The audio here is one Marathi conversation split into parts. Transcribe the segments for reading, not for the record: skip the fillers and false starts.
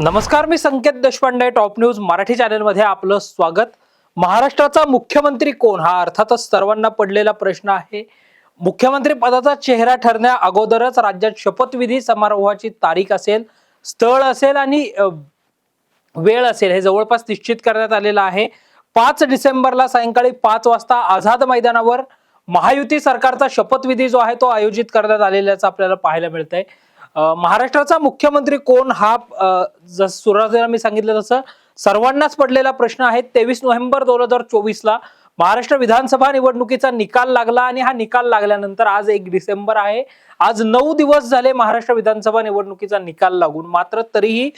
नमस्कार, मी संकेत देशपांडे. टॉप न्यूज मराठी चॅनलमध्ये आपलं स्वागत. महाराष्ट्राचा मुख्यमंत्री कोण हा अर्थातच सर्वांना पडलेला प्रश्न आहे. मुख्यमंत्री पदाचा चेहरा ठरण्या अगोदरच राज्यात शपथविधी समारोहाची तारीख असेल, स्थळ असेल आणि वेळ असेल हे जवळपास निश्चित करण्यात आलेलं आहे. 5 डिसेंबरला सायंकाळी 5 वाजता आझाद मैदानावर महायुती सरकारचा शपथविधी जो आहे तो आयोजित करण्यात आलेल्याचं आपल्याला पाहायला मिळतंय. महाराष्ट्राचा मुख्यमंत्री कोण हा सुरुवातीला मी सांगितलं तसं सर्वांनाच पडलेला प्रश्न आहे. 23 नोव्हेंबर 2024ला महाराष्ट्र विधानसभा निवडणुकीचा निकाल लागला आणि हा निकाल लागल्यानंतर आज 1 डिसेंबर आहे. आज 9 दिवस झाले महाराष्ट्र विधानसभा निवडणुकीचा निकाल लागून. मात्र तरीही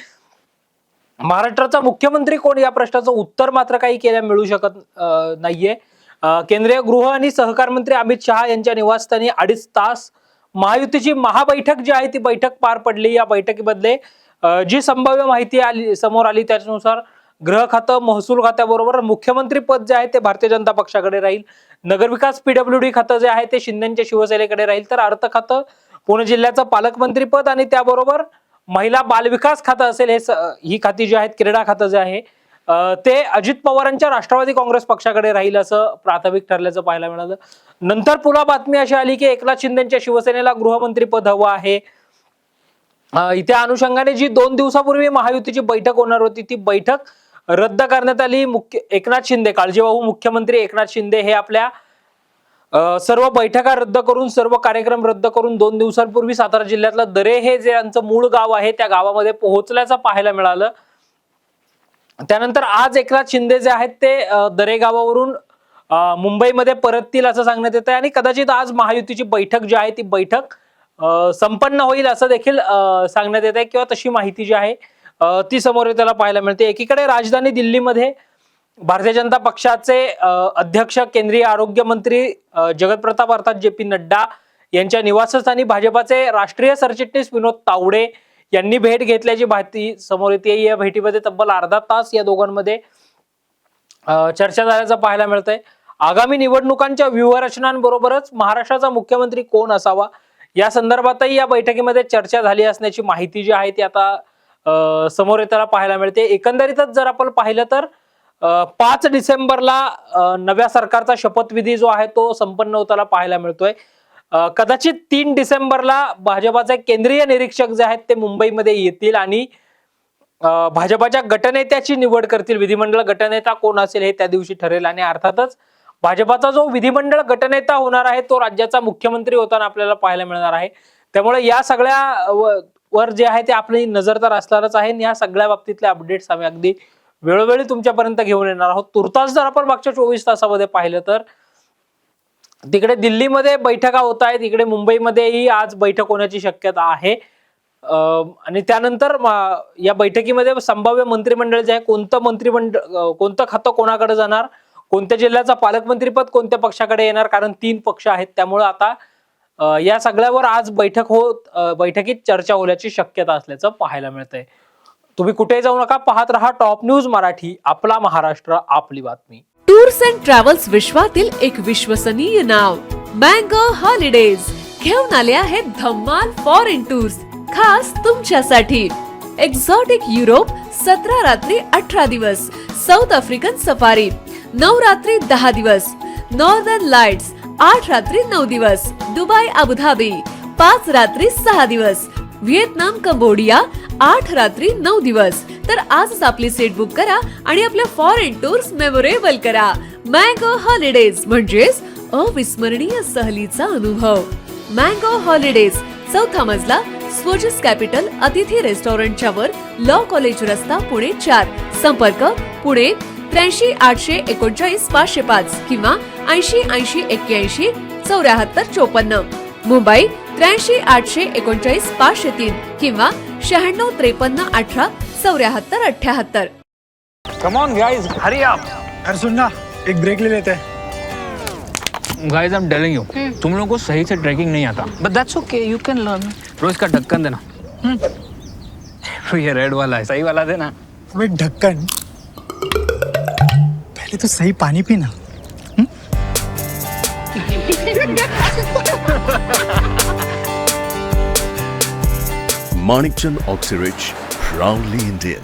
महाराष्ट्राचा मुख्यमंत्री कोण या प्रश्नाचं उत्तर मात्र काही केल्या मिळू शकत नाहीये. केंद्रीय गृह आणि सहकार मंत्री अमित शहा यांच्या निवासस्थानी 2.5 तास महायुतीची महाबैठक जी आहे ती बैठक पार पडली. या बैठकीमध्ये जी संभाव्य माहिती समोर आली त्यानुसार गृह खातं, महसूल खात्याबरोबर मुख्यमंत्री पद जे आहे ते भारतीय जनता पक्षाकडे राहील. नगरविकास PWD खातं जे आहे ते शिंदेच्या शिवसेनेकडे राहील. तर अर्थ खातं, पुणे जिल्ह्याचं पालकमंत्री पद आणि त्याबरोबर महिला बालविकास खातं असेल. ही खाती जी आहेत, क्रीडा खातं जे आहे ते अजित पवारांच्या राष्ट्रवादी काँग्रेस पक्षाकडे राहील असं प्राथमिक ठरल्याचं पाहायला मिळालं. नंतर पुन्हा बातमी अशी आली की एकनाथ शिंदेच्या शिवसेनेला गृहमंत्री पद हवं आहे. त्या अनुषंगाने जी 2 दिवसापूर्वी महायुतीची बैठक होणार होती ती बैठक रद्द करण्यात आली. एकनाथ शिंदे, काळजीवाहू मुख्यमंत्री एकनाथ शिंदे हे आपल्या सर्व बैठका रद्द करून, सर्व कार्यक्रम रद्द करून 2 दिवसांपूर्वी सातारा जिल्ह्यातलं दरे हे जे यांचं मूळ गाव आहे त्या गावामध्ये पोहोचल्याचं पाहायला मिळालं. त्यानंतर आज एकनाथ शिंदे जे आहेत ते दरे गावावरून मुंबईमध्ये परततील असं सांगण्यात येत आहे आणि कदाचित आज महायुतीची बैठक जी आहे ती बैठक संपन्न होईल असं देखील सांगण्यात येत आहे किंवा तशी माहिती जी आहे ती समोर त्याला पाहायला मिळते. एकीकडे राजधानी दिल्लीमध्ये भारतीय जनता पक्षाचे अध्यक्ष, केंद्रीय आरोग्य मंत्री जगत प्रताप अर्थात JP नड्डा यांच्या निवासस्थानी भाजपाचे राष्ट्रीय सरचिटणीस विनोद तावडे यांनी भेट घेतल्याची माहिती समोर येते. या भेटीमध्ये तब्बल अर्धा तास या दोघांमध्ये चर्चा झाल्याचं पाहायला मिळतंय. आगामी निवडणुकांच्या व्यूहरचनांबरोबरच महाराष्ट्राचा मुख्यमंत्री कोण असावा या संदर्भातही या बैठकीमध्ये चर्चा झाली असण्याची माहिती जी आहे ती आता समोर येताना पाहायला मिळते. एकंदरीतच जर आपण पाहिलं तर 5 डिसेंबरला नव्या सरकारचा शपथविधी जो आहे तो संपन्न होताना पाहायला मिळतोय. कदाचित 3 डिसेंबरला भाजपाचे केंद्रीय निरीक्षक जे आहेत ते मुंबईमध्ये येतील आणि भाजपाच्या गटनेत्याची निवड करतील. विधिमंडळ गटनेता कोण असेल हे त्या दिवशी ठरेल आणि अर्थातच भाजपाचा जो विधिमंडळ गटनेता होणार आहे तो राज्याचा मुख्यमंत्री होताना आपल्याला पाहायला मिळणार आहे. त्यामुळे या सगळ्या वर जे आहे ते आपली नजर तर असणारच आहे. या सगळ्या बाबतीतले अपडेट्स आम्ही अगदी वेळोवेळी तुमच्यापर्यंत घेऊन येणार आहोत. तुर्तास जर आपण मागच्या 24 तासामध्ये पाहिलं तर तिकडे दिल्लीमध्ये बैठका होत आहेत, इकडे मुंबईमध्येही आज बैठक होण्याची शक्यता आहे. आणि त्यानंतर या बैठकीमध्ये संभाव्य मंत्रिमंडळ जे आहे कोणतं खातं कोणाकडे जाणार, कोणत्या जिल्ह्याचा पालकमंत्रीपद कोणत्या पक्षाकडे येणार, कारण 3 पक्ष आहेत. त्यामुळे आता या सगळ्यावर आज बैठकीत चर्चा होण्याची शक्यता असल्याचं पाहायला मिळतंय. तुम्ही कुठेही जाऊ नका, पाहत रहा टॉप न्यूज मराठी, आपला महाराष्ट्र आपली बातमी. टूर्स अँड ट्रॅव्हल्स विश्वातील एक विश्वसनीय नाव मँगो हॉलिडेज घेऊन आले आहेत धम्माल फॉरेन टूर्स खास तुमच्यासाठी. एक्झॉटिक युरोप 17 रात्री 18 दिवस, साऊथ आफ्रिकन सफारी 9 रात्री 10 दिवस, नॉर्दर्न लाईट्स 8 रात्री 9 दिवस, दुबई अबुधाबी 5 रात्री 6 दिवस, व्हिएतनाम कंबोडिया 8 रात्री 9 दिवस. तर आजच आपली सीट बुक करा आणि आपल्या फॉरेन टूर्स मेमोरेबल करा. मँगो हॉलिडेज म्हणजेच अविस्मरणीय सहलीचा अनुभव. मँगो हॉलिडेज, 4था मजला, स्वोजस कॅपिटल अतिथी रेस्टॉरंटच्या वर, लॉ कॉलेज रस्ता, पुणे 4. संपर्क पुणे 83 839 505 किंवा 80 80 81 74 54. मुंबई 83 839 503 किंवा 96 53 18 74 78. Come on guys, hurry up. यार सुन ना, एक ब्रेक ले लेते हैं. Guys, I'm telling you, तुम लोगों को सही से ट्रैकिंग नहीं आता. But that's okay, you can learn. रोज का ढक्कन देना. ये रेड वाला है, सही वाला देना. अबे ढक्कन, पहले तो सही पानी पीना. Manikchand Oxyrich Proudly Indian.